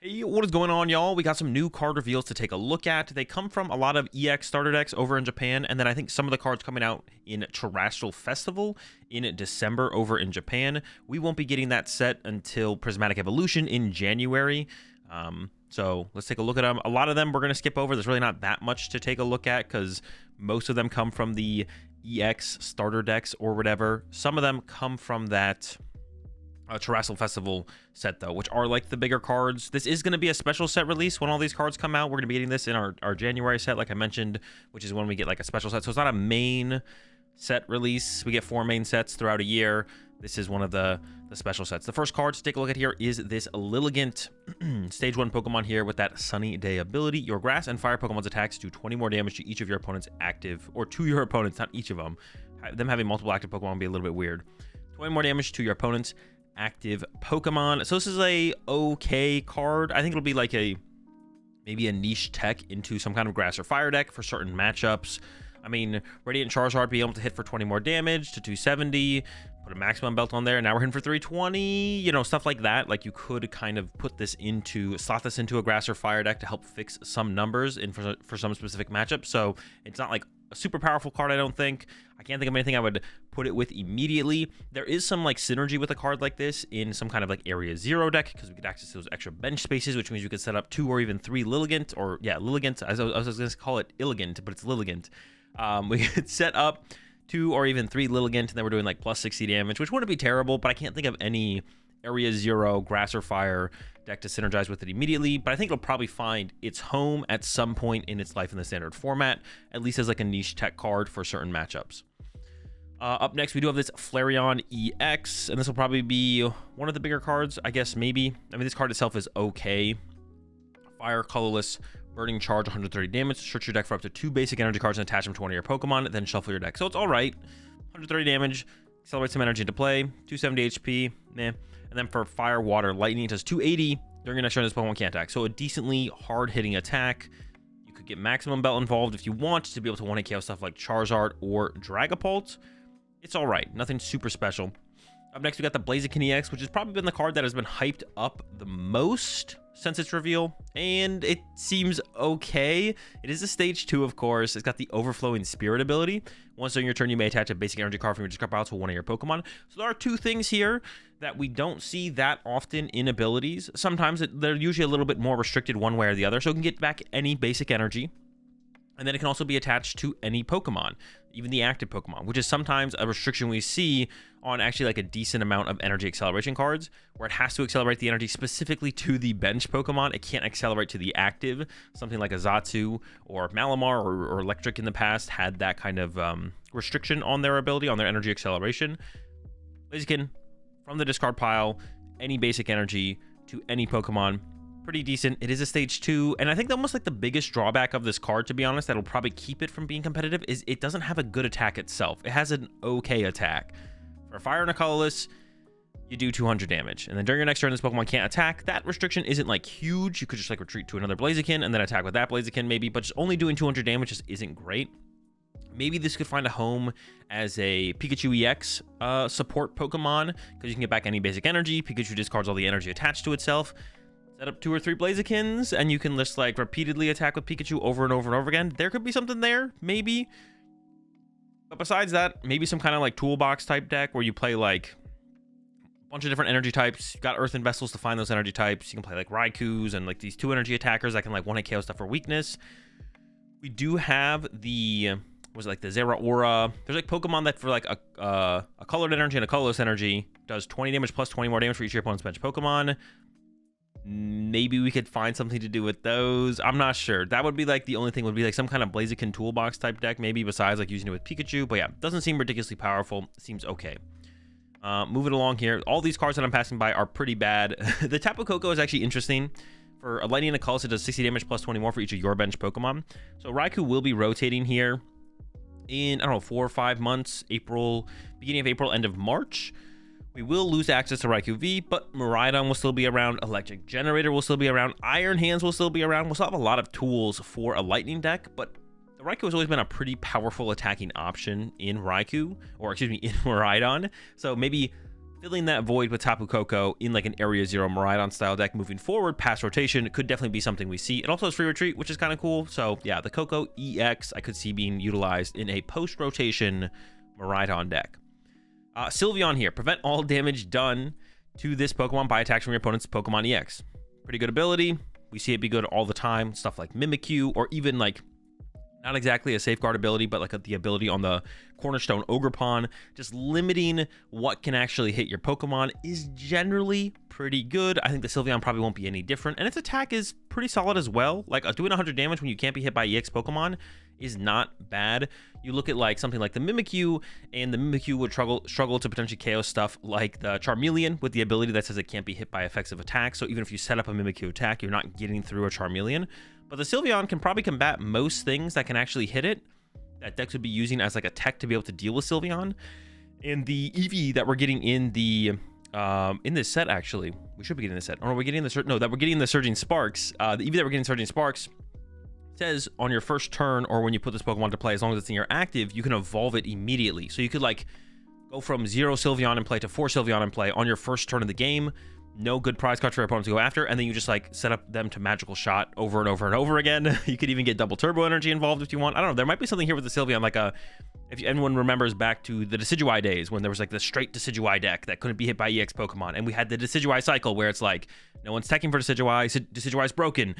Hey, what is going on, y'all? We got some new card reveals to take a look at. They come from a lot of EX starter decks over in Japan, and then I think some of the cards coming out in Terrestrial Festival in December over in Japan. We won't be getting that set until Prismatic Evolution in January. So let's take a look at them. A lot of them we're going to skip over. There's really not that much to take a look at because most of them come from the EX starter decks or whatever. Some of them come from that Terrestrial Festival set though, which are like the bigger cards. This is going to be a special set release when all these cards come out. We're going to be getting this in our January set, like I mentioned, which is when we get like a special set. So it's not a main set release. We get 4 main sets throughout a year. This is one of the special sets. The first card to take a look at here is this Lilligant stage 1 Pokemon here with that Sunny Day ability. Your grass and fire Pokemon's attacks do 20 more damage to each of your opponent's active, or to your opponents, not each of them. Them having multiple active Pokemon would be a little bit weird. 20 more damage to your opponent's active Pokemon. So this is a okay card. I think it'll be like maybe a niche tech into some kind of grass or fire deck for certain matchups. I mean, Radiant Charizard being able to hit for 20 more damage to 270, put a maximum belt on there. Now we're hitting for 320, you know, stuff like that. Like you could kind of slot this into a grass or fire deck to help fix some numbers in for some specific matchup. So it's not like a super powerful card, I don't think. I can't think of anything I would put it with immediately. There is some like synergy with a card like this in some kind of like Area 0 deck because we get access to those extra bench spaces, which means you could set up 2 or even 3 Lilligant, or yeah, Lilligant. I was going to call it Illigant, but it's Lilligant. We could set up 2 or even 3 Lilligant, and then we're doing like plus 60 damage, which wouldn't be terrible, but I can't think of any Area 0 grass or fire deck to synergize with it immediately. But I think it'll probably find its home at some point in its life in the standard format, at least as like a niche tech card for certain matchups. Up next, we do have this Flareon EX, and this will probably be one of the bigger cards, I guess, maybe. I mean, this card itself is okay. Fire, colorless, burning charge, 130 damage. Search your deck for up to 2 basic energy cards and attach them to one of your Pokemon, then shuffle your deck. So it's all right. 130 damage, accelerate some energy into play, 270 HP, meh. And then for fire, water, lightning, it does 280. During your next turn, this Pokemon can't attack. So a decently hard-hitting attack. You could get maximum belt involved if you want to be able to 1-hit KO stuff like Charizard or Dragapult. It's all right. Nothing super special. Up next, we got the Blaziken EX, which has probably been the card that has been hyped up the most since its reveal, and it seems okay. It is a stage 2, of course. It's got the Overflowing Spirit ability. Once during your turn, you may attach a basic energy card from your discard pile to one of your Pokemon. So there are 2 things here that we don't see that often in abilities. Sometimes they're usually a little bit more restricted one way or the other, so it can get back any basic energy. And then it can also be attached to any Pokemon, even the active Pokemon, which is sometimes a restriction we see on actually like a decent amount of energy acceleration cards, where it has to accelerate the energy specifically to the bench Pokemon. It can't accelerate to the active. Something like a Zatsu or Malamar or Electric in the past had that kind of restriction on their ability, on their energy acceleration. Blaziken, from the discard pile, any basic energy to any Pokemon. Pretty decent. It is a stage 2, and I think almost like the biggest drawback of this card, to be honest, that'll probably keep it from being competitive, is it doesn't have a good attack itself. It has an okay attack. For a fire and a colorless, you do 200 damage, and then during your next turn, this Pokemon can't attack. That restriction isn't like huge. You could just like retreat to another Blaziken and then attack with that Blaziken maybe, but just only doing 200 damage just isn't great. Maybe this could find a home as a Pikachu EX support Pokemon, because you can get back any basic energy. Pikachu discards all the energy attached to itself. Set up 2 or 3 Blazikens, and you can just like repeatedly attack with Pikachu over and over and over again. There could be something there, maybe. But besides that, maybe some kind of like toolbox type deck where you play like a bunch of different energy types. You've got Earthen Vessels to find those energy types. You can play like Raikous and like these 2 energy attackers that can like 1-hit KO stuff for weakness. We do have the, was it like the Zeraora? There's like Pokemon that for like a colored energy and a colorless energy does 20 damage plus 20 more damage for each of your opponent's bench Pokemon. Maybe we could find something to do with those. I'm not sure. That would be like the only thing, would be like some kind of Blaziken toolbox type deck, maybe, besides like using it with Pikachu. But yeah, doesn't seem ridiculously powerful. Seems okay. Moving along here. All these cards that I'm passing by are pretty bad. The Tapu Koko is actually interesting. For a Lightning and a Colossus, it does 60 damage plus 20 more for each of your bench Pokemon. So Raikou will be rotating here in, I don't know, 4 or 5 months. April, beginning of April, end of March. We will lose access to Raikou V, but Miraidon will still be around. Electric Generator will still be around. Iron Hands will still be around. We'll still have a lot of tools for a Lightning deck, but the Raikou has always been a pretty powerful attacking option in Raikou, or excuse me, in Miraidon. So maybe filling that void with Tapu Koko in like an Area 0 Miraidon style deck moving forward past rotation could definitely be something we see. It also has free retreat, which is kind of cool. So yeah, the Koko EX I could see being utilized in a post-rotation Miraidon deck. Sylveon here. Prevent all damage done to this Pokemon by attacks from your opponent's Pokemon EX. Pretty good ability. We see it be good all the time. Stuff like Mimikyu, or even like not exactly a safeguard ability, but like the ability on the Cornerstone Ogerpon. Just limiting what can actually hit your Pokemon is generally pretty good. I think the Sylveon probably won't be any different. And its attack is pretty solid as well. Like doing 100 damage when you can't be hit by EX Pokemon is not bad. You look at like something like the Mimikyu, and the Mimikyu would struggle to potentially KO stuff like the Charmeleon with the ability that says it can't be hit by effects of attack. So even if you set up a Mimikyu attack, you're not getting through a Charmeleon. But the Sylveon can probably combat most things that can actually hit it. That decks would be using as like a tech to be able to deal with Sylveon. And the Eevee that we're getting in the in this set, actually, we should be getting this set. Or are we getting the no? That we're getting the Surging Sparks. The Eevee that we're getting Surging Sparks says on your first turn, or when you put this Pokemon to play, as long as it's in your active, you can evolve it immediately. So you could like go from 0 Sylveon in play to 4 Sylveon in play on your first turn of the game. No good prize cards for your opponent to go after, and then you just like set up them to Magical Shot over and over and over again. You could even get double Turbo Energy involved if you want. I don't know. There might be something here with the Sylveon, like if anyone remembers back to the Decidueye days when there was like the straight Decidueye deck that couldn't be hit by EX Pokemon, and we had the Decidueye cycle where it's like no one's teching for Decidueye, Decidueye's broken.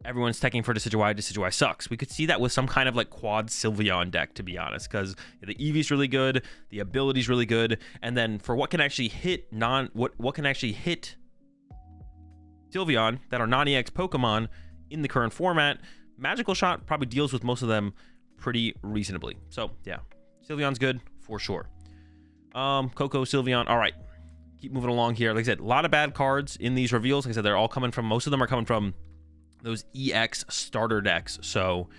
Everyone's teching for Decidueye, Decidueye sucks. We could see that with some kind of like quad Sylveon deck, to be honest, because the Eevee's really good, the ability's really good, and then for what can actually hit what can actually hit Sylveon that are non-EX Pokemon in the current format, Magical Shot probably deals with most of them pretty reasonably. So yeah, Sylveon's good for sure. Koko, Sylveon. All right, keep moving along here. Like I said, a lot of bad cards in these reveals. Like I said, they're all coming from, most of them are coming from those EX starter decks. So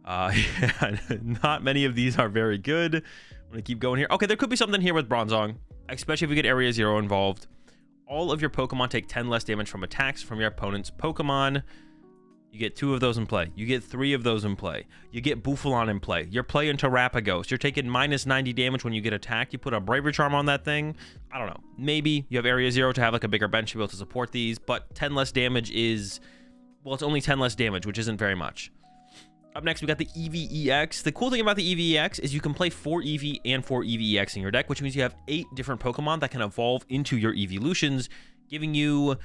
yeah, not many of these are very good. I'm gonna keep going here. Okay, there could be something here with Bronzong, especially if we get Area 0 involved. All of your Pokemon take 10 less damage from attacks from your opponent's Pokemon. You get 2 of those in play. You get 3 of those in play. You get Bouffalant in play. You're playing Terrapagos. You're taking minus 90 damage when you get attacked. You put a Bravery Charm on that thing. I don't know. Maybe you have Area 0 to have like a bigger bench to be able to support these, but 10 less damage is, well, it's only 10 less damage, which isn't very much. Up next, we got the Eevee EX. The cool thing about the Eevee EX is you can play 4 Eevee and 4 Eevee EX in your deck, which means you have 8 different Pokemon that can evolve into your Eeveelutions, giving you,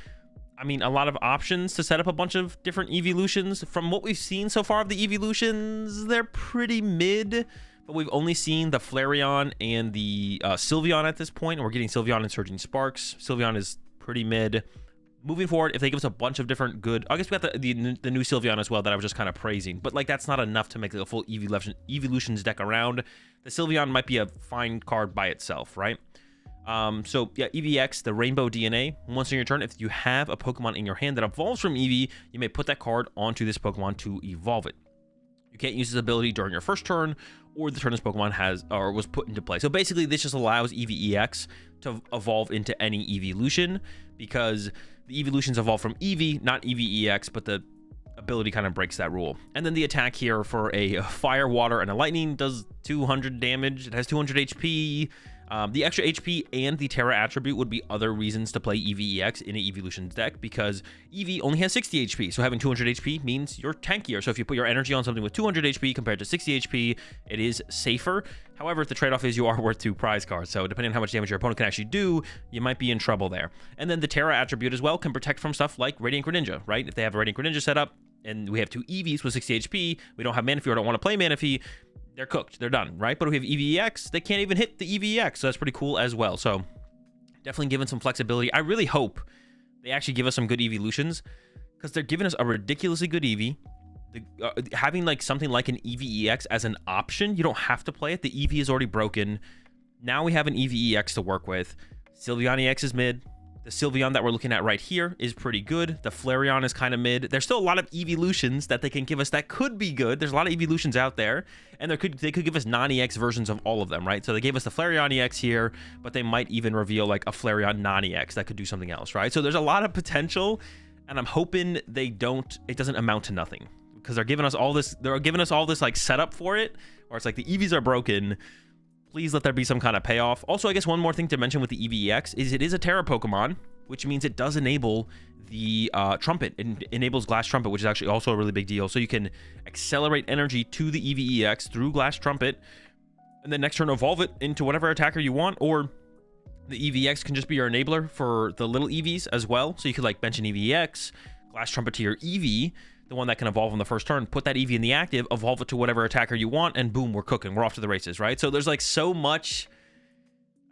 I mean, a lot of options to set up a bunch of different Eeveelutions. From what we've seen so far of the Eeveelutions, they're pretty mid, but we've only seen the Flareon and the Sylveon at this point, and we're getting Sylveon and Surging Sparks. Sylveon is pretty mid. Moving forward, if they give us a bunch of different good, I guess we got the new Sylveon as well that I was just kind of praising, but like that's not enough to make like a full Eeveelutions deck around. The Sylveon might be a fine card by itself, right? So yeah, EVX, the Rainbow DNA. Once on your turn, if you have a Pokemon in your hand that evolves from Eevee, you may put that card onto this Pokemon to evolve it. You can't use this ability during your first turn or the turn this Pokemon has or was put into play. So basically, this just allows EVEX to evolve into any Eeveelution, because the Eeveelutions evolve from Eevee, not EVEX, but the ability kind of breaks that rule. And then the attack here for a Fire, Water, and a Lightning does 200 damage. It has 200 HP. The extra HP and the Terra attribute would be other reasons to play EVEX in an Eeveelutions deck, because Eevee only has 60 HP, so having 200 HP means you're tankier. So if you put your energy on something with 200 HP compared to 60 HP, it is safer. However, the trade-off is you are worth 2 prize cards, so depending on how much damage your opponent can actually do, you might be in trouble there. And then the Terra attribute as well can protect from stuff like Radiant Greninja, right? If they have a Radiant Greninja set up, and we have 2 Eevees with 60 HP, we don't have Manaphy or don't want to play Manaphy, they're cooked, they're done, right? But if we have EVEX, they can't even hit the EVEX, so that's pretty cool as well. So definitely giving some flexibility. I really hope they actually give us some good Eeveelutions, because they're giving us a ridiculously good Eevee. Having like something like an EVEX as an option, you don't have to play it. The Eevee is already broken. Now we have an EVEX to work with. Sylveon EX is mid. The Sylveon that we're looking at right here is pretty good. The Flareon is kind of mid. There's still a lot of Eeveelutions that they can give us that could be good. There's a lot of Eeveelutions out there, and they could give us non-EX versions of all of them, right? So they gave us the Flareon EX here, but they might even reveal like a Flareon non-EX that could do something else, right? So there's a lot of potential, and I'm hoping it doesn't amount to nothing, because they're giving us all this like setup for it, or it's like the Eevees are broken. Please let there be some kind of payoff. Also, I guess one more thing to mention with the EVEX is it is a Terra Pokemon, which means it does enable the Trumpet. It enables Glass Trumpet, which is actually also a really big deal. So you can accelerate energy to the EVEX through Glass Trumpet, and then next turn evolve it into whatever attacker you want, or the EVX can just be your enabler for the little EVs as well. So you could like bench an EVX, Glass Trumpet to your EV, the one that can evolve on the first turn, put that EV in the active, evolve it to whatever attacker you want, and boom, we're cooking. We're off to the races, right? So there's like so much,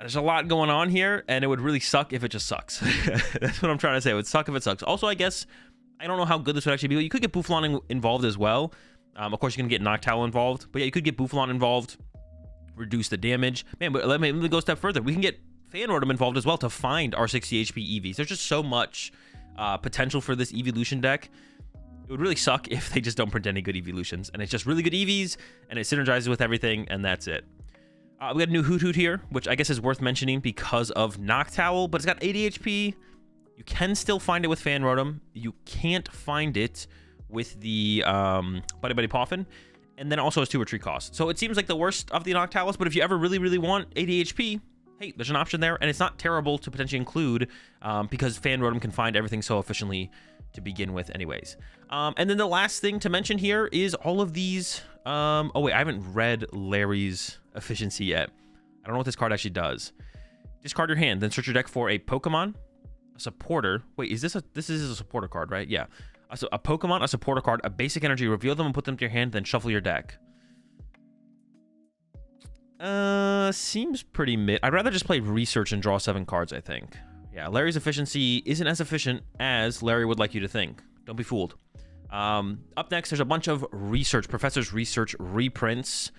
there's a lot going on here, and it would really suck if it just sucks. That's what I'm trying to say. It would suck if it sucks. Also, I guess, I don't know how good this would actually be. You could get Bouffalant involved as well. Of course, you're going to get Noctowl involved, but yeah, you could get Bouffalant involved, reduce the damage. Man, but let me go a step further. We can get Fan Rotom involved as well to find our 60 HP EVs. There's just so much potential for this Eeveelution deck. It would really suck if they just don't print any good Eeveelutions, and it's just really good EVs, and it synergizes with everything, and that's it. We got a new Hoot here, which I guess is worth mentioning because of Noctowl, but it's got 80 HP. You can still find it with Fan Rotom. You can't find it with the Buddy Buddy Poffin, and then also has 2 retreat costs. So it seems like the worst of the Noctowls, but if you ever really, really want 80 HP, hey, there's an option there, and it's not terrible to potentially include because Fan Rotom can find everything so efficiently to begin with anyways. And then the last thing to mention here is all of these... oh, wait, I haven't read Larry's efficiency yet. I don't know what this card actually does. Discard your hand, then search your deck for a Pokemon, a supporter. Wait, is this a... This is a supporter card, right? Yeah. So a Pokemon, a supporter card, a basic energy, reveal them and put them to your hand, then shuffle your deck. Seems pretty mid. I'd rather just play research and draw 7 cards, I think. Yeah, Larry's efficiency isn't as efficient as Larry would like you to think. Don't be fooled. Up next, there's a bunch of research, Professor's Research reprints,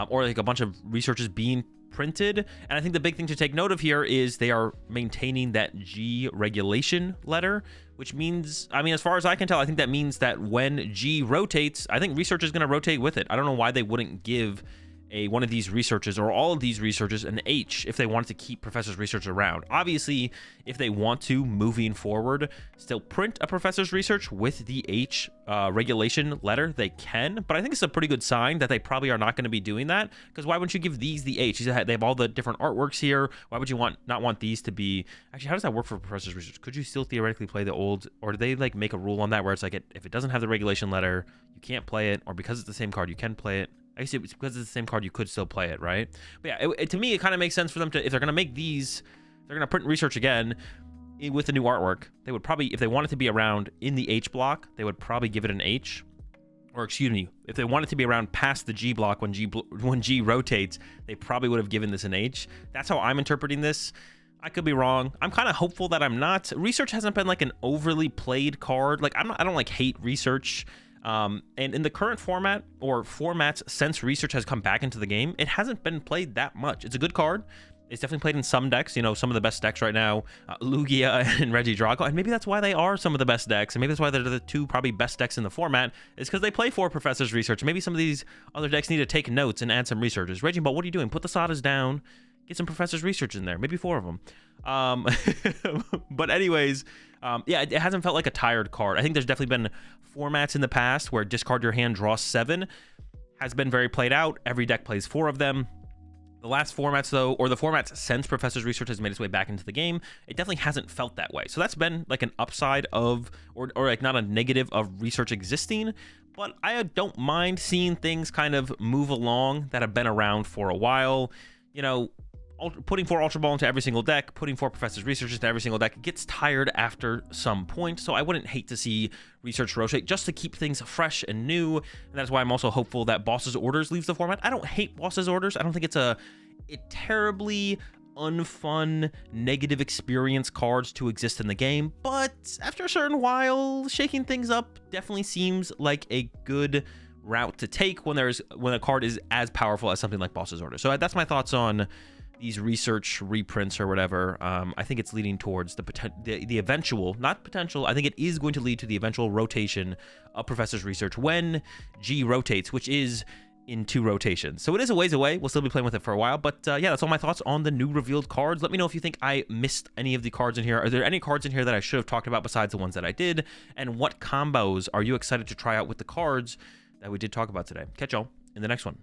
or like a bunch of researches being printed. And I think the big thing to take note of here is they are maintaining that G regulation letter, which means, I mean, as far as I can tell, I think that means that when G rotates, I think research is going to rotate with it. I don't know why they wouldn't give one of these researches or all of these researches an H if they wanted to keep Professor's Research around. Obviously, if they want to, moving forward, still print a Professor's Research with the H regulation letter, they can, but I think it's a pretty good sign that they probably are not going to be doing that, because why wouldn't you give these the H? They have all the different artworks here. Why would you not want these to be... Actually, how does that work for Professor's Research? Could you still theoretically play the old, or do they like make a rule on that where it's like if it doesn't have the regulation letter, you can't play it, or because it's the same card, you can play it? I guess it's because it's the same card, you could still play it, right? But yeah, to me, it kind of makes sense for them to, if they're going to make these, they're going to print research again with the new artwork, they would probably, if they want it to be around in the H block, they would probably give it an H. Or excuse me, if they want it to be around past the G block when G rotates, they probably would have given this an H. That's how I'm interpreting this. I could be wrong. I'm kind of hopeful that I'm not. Research hasn't been like an overly played card. Like I don't like hate research. And in the current format or formats since research has come back into the game, it hasn't been played that much. It's a good card. It's definitely played in some decks, you know, some of the best decks right now, Lugia and Regidrago, and maybe that's why they are some of the best decks, and maybe that's why they're the 2 probably best decks in the format, is because they play 4 Professor's Research. Maybe some of these other decks need to take notes and add some researches. Regiball, what are you doing? Put the Sadas down, get some Professor's Research in there, maybe 4 of them. But anyways, yeah, it hasn't felt like a tired card. I think there's definitely been formats in the past where discard your hand, draw 7 has been very played out. Every deck plays 4 of them. The last formats, though, or the formats since Professor's Research has made its way back into the game, it definitely hasn't felt that way. So that's been like an upside of, or like not a negative of research existing, but I don't mind seeing things kind of move along that have been around for a while. You know, putting 4 Ultra Ball into every single deck, putting 4 Professor's Research into every single deck gets tired after some point, so I wouldn't hate to see Research rotate just to keep things fresh and new, and that's why I'm also hopeful that Boss's Orders leaves the format. I don't hate Boss's Orders. I don't think it's a terribly unfun, negative experience cards to exist in the game, but after a certain while, shaking things up definitely seems like a good route to take when a card is as powerful as something like Boss's Orders. So that's my thoughts on these research reprints or whatever. I think it's leading towards the eventual, not potential, I think it is going to lead to the eventual rotation of Professor's Research when G rotates, which is in 2 rotations. So it is a ways away. We'll still be playing with it for a while, but yeah, that's all my thoughts on the new revealed cards. Let me know if you think I missed any of the cards in here. Are there any cards in here that I should have talked about besides the ones that I did? And what combos are you excited to try out with the cards that we did talk about today? Catch y'all in the next one.